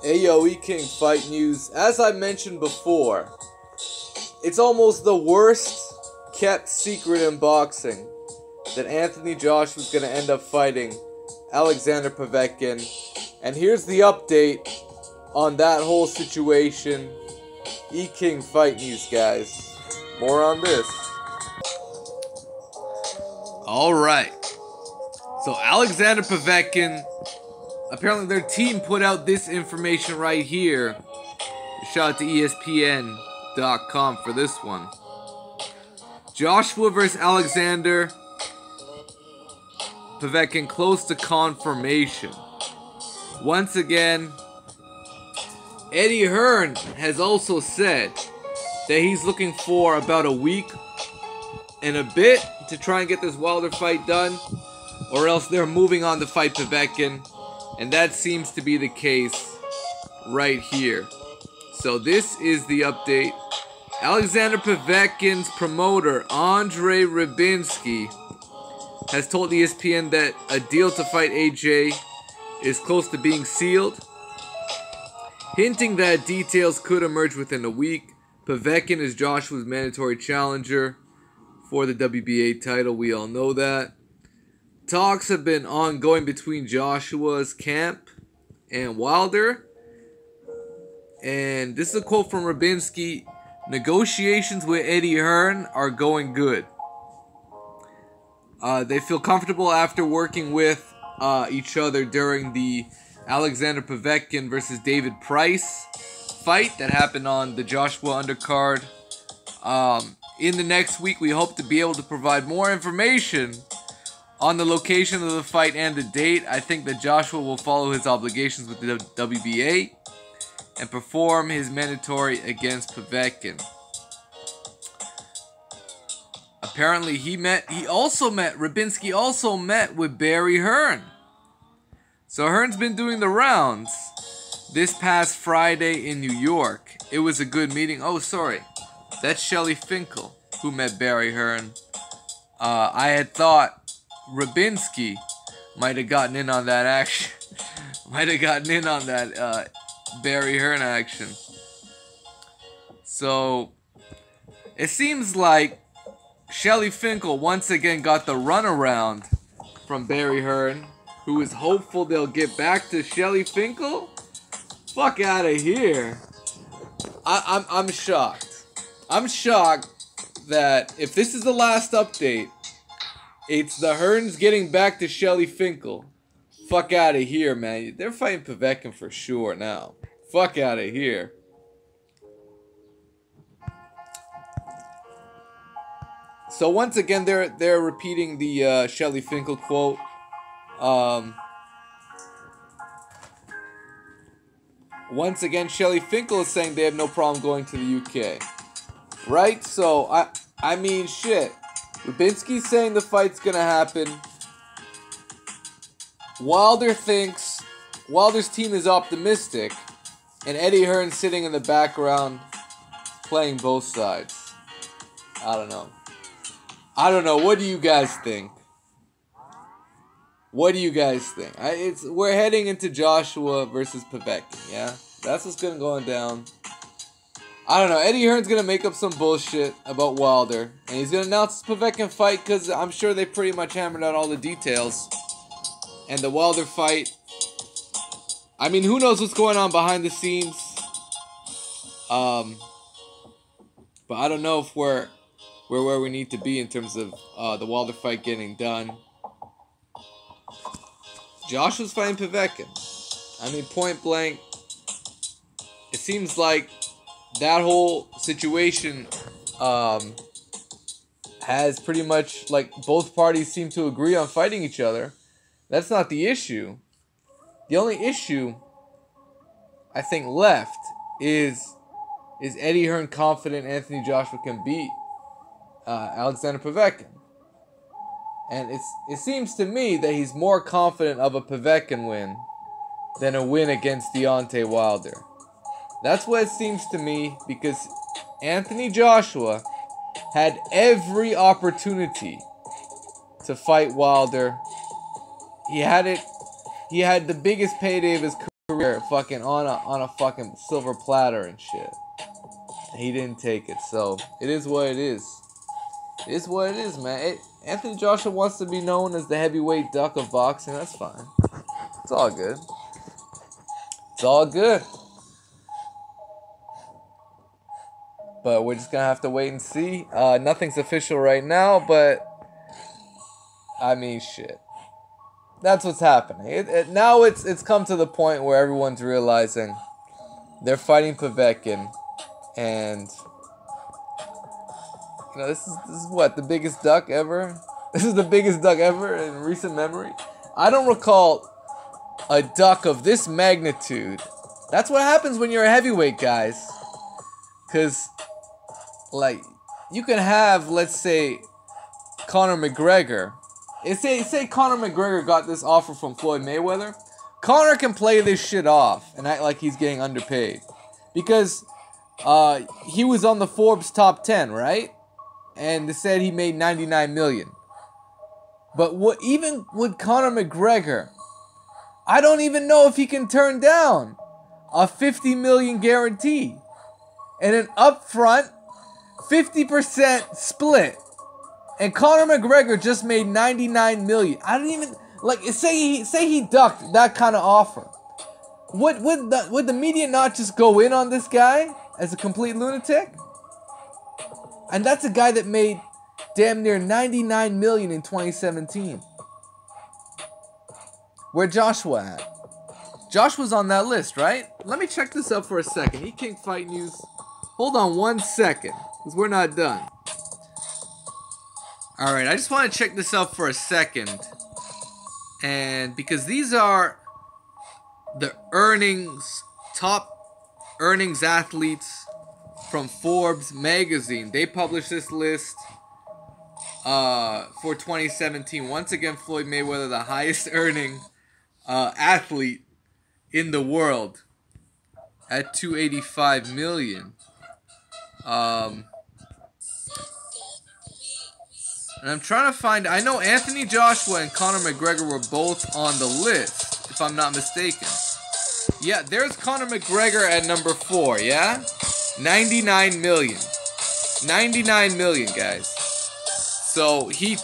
AOE King fight news. As I mentioned before, it's almost the worst kept secret in boxing that Anthony Joshua was going to end up fighting Alexander Povetkin. And here's the update on that whole situation. E-King fight news, guys. More on this. Alright. So Alexander Povetkin, apparently their team put out this information right here. Shout out to ESPN.com for this one. Joshua versus Alexander Povetkin close to confirmation. Once again, Eddie Hearn has also said that he's looking for about a week and a bit to try and get this Wilder fight done, or else they're moving on to fight Povetkin, and that seems to be the case right here. So this is the update. Alexander Povetkin's promoter, Andrey Ryabinskiy, has told ESPN that a deal to fight AJ is close to being sealed, hinting that details could emerge within a week. Povetkin is Joshua's mandatory challenger for the WBA title. We all know that. Talks have been ongoing between Joshua's camp and Wilder. And this is a quote from Ryabinsky. Negotiations with Eddie Hearn are going good. They feel comfortable after working with each other during the Alexander Povetkin versus David Price fight that happened on the Joshua undercard. In the next week, we hope to be able to provide more information on the location of the fight and the date. I think that Joshua will follow his obligations with the WBA and perform his mandatory against Povetkin. Apparently, Ryabinskiy also met with Barry Hearn. So Hearn's been doing the rounds this past Friday in New York. It was a good meeting. Oh, sorry. That's Shelly Finkel who met Barry Hearn. I had thought Ryabinskiy might have gotten in on that action. Barry Hearn action. So it seems like Shelly Finkel once again got the runaround from Barry Hearn, who is hopeful they'll get back to Shelly Finkel. Fuck out of here. I'm shocked. I'm shocked that if this is the last update, it's the Hearns getting back to Shelly Finkel. Fuck out of here, man. They're fighting Povetkin for sure now. Fuck out of here. So once again, they're repeating the Shelly Finkel quote. Once again, Shelly Finkel is saying they have no problem going to the UK. Right? So, I mean, shit. Ryabinski's saying the fight's gonna happen. Wilder's team is optimistic. And Eddie Hearn sitting in the background playing both sides. I don't know. What do you guys think? What do you guys think? We're heading into Joshua versus Povetkin, yeah? That's what's going down. I don't know. Eddie Hearn's going to make up some bullshit about Wilder. And he's going to announce this Povetkin fight because I'm sure they pretty much hammered out all the details. And the Wilder fight, I mean, who knows what's going on behind the scenes. But I don't know if we're where we need to be in terms of the Wilder fight getting done. Joshua's fighting Povetkin. I mean, point blank, it seems like that whole situation has pretty much, like, both parties seem to agree on fighting each other. That's not the issue. The only issue, I think, left is Eddie Hearn confident Anthony Joshua can beat Alexander Povetkin? And it seems to me that he's more confident of a Povetkin win than a win against Deontay Wilder. That's what it seems to me, because Anthony Joshua had every opportunity to fight Wilder. He had the biggest payday of his career fucking on a fucking silver platter and shit. He didn't take it, so it is what it is. It is what it is, man. Anthony Joshua wants to be known as the heavyweight duck of boxing. That's fine. It's all good. It's all good. But we're just gonna have to wait and see. Nothing's official right now, but I mean, shit. That's what's happening. Now it's come to the point where everyone's realizing they're fighting Povetkin, and you know, this is what, the biggest duck ever. This is the biggest duck ever in recent memory. I don't recall a duck of this magnitude. That's what happens when you're a heavyweight, guys. Cause like you can have, let's say, Conor McGregor. Say Conor McGregor got this offer from Floyd Mayweather. Conor can play this shit off and act like he's getting underpaid. Because he was on the Forbes top 10, right? And they said he made $99 million. But even with Conor McGregor, I don't even know if he can turn down a $50 million guarantee and an upfront 50% split. And Conor McGregor just made $99 million. I don't even like say he ducked that kind of offer. Would the media not just go in on this guy as a complete lunatic? And that's a guy that made damn near $99 million in 2017. Where Joshua at? Joshua's on that list, right? Let me check this up for a second. Heat King Fight News. Hold on 1 second, because we're not done. Alright, I just want to check this out for a second. And because these are the top earnings athletes from Forbes magazine. They published this list for 2017. Once again, Floyd Mayweather, the highest earning athlete in the world at $285 million. And I'm trying to find, I know Anthony Joshua and Conor McGregor were both on the list, if I'm not mistaken. Yeah, there's Conor McGregor at number 4, yeah? $99 million. $99 million, guys. So he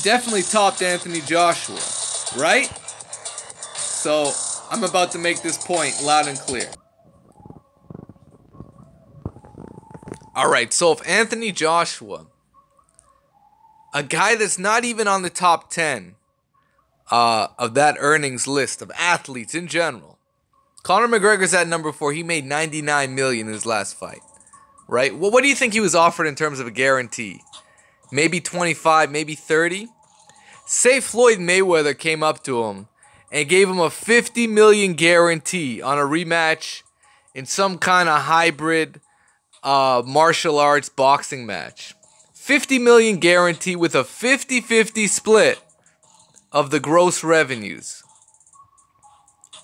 definitely topped Anthony Joshua, right? So I'm about to make this point loud and clear. Alright, so if Anthony Joshua, a guy that's not even on the top 10 of that earnings list of athletes in general, Conor McGregor's at number 4. He made $99 million in his last fight, right? Well, what do you think he was offered in terms of a guarantee? Maybe 25, maybe 30? Say Floyd Mayweather came up to him and gave him a $50 million guarantee on a rematch in some kind of hybrid martial arts boxing match. $50 million guarantee with a 50-50 split of the gross revenues.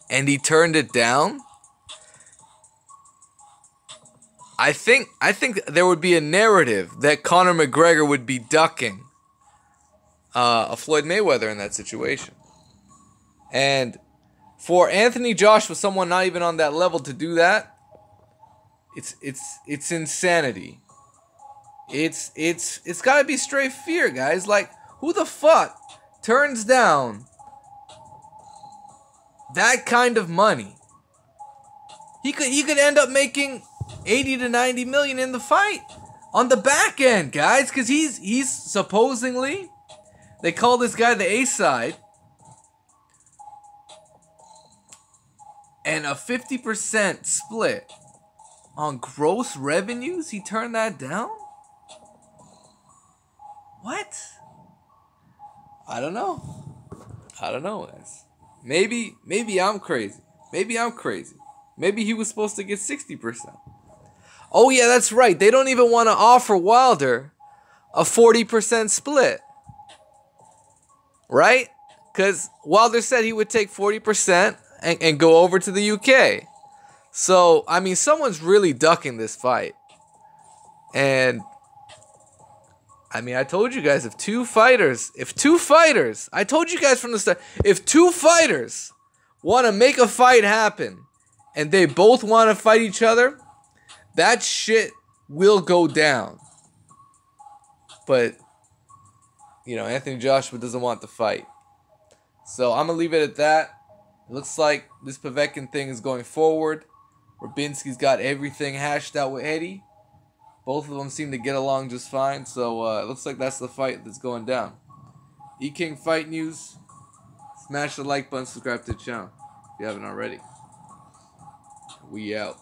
And he turned it down? I think there would be a narrative that Conor McGregor would be ducking a Floyd Mayweather in that situation. And for Anthony Joshua, someone not even on that level, to do that, it's insanity. It's gotta be straight fear, guys. Like, who the fuck turns down that kind of money? He could end up making 80 to 90 million in the fight on the back end, guys, because he's supposedly, they call this guy the A-side, and a 50% split on gross revenues. He turned that down? What? I don't know, guys. Maybe I'm crazy. Maybe he was supposed to get 60%. Oh yeah, that's right. They don't even want to offer Wilder a 40% split. Right? Because Wilder said he would take 40% and go over to the UK. So, I mean, someone's really ducking this fight. And, I mean, I told you guys, I told you guys from the start, if two fighters want to make a fight happen and they both want to fight each other, that shit will go down. But, you know, Anthony Joshua doesn't want the fight. So I'm going to leave it at that. It looks like this Povetkin thing is going forward. Ryabinski's got everything hashed out with Eddie. Both of them seem to get along just fine. So it looks like that's the fight that's going down. E-King Fight News. Smash the like button, subscribe to the channel if you haven't already. We out.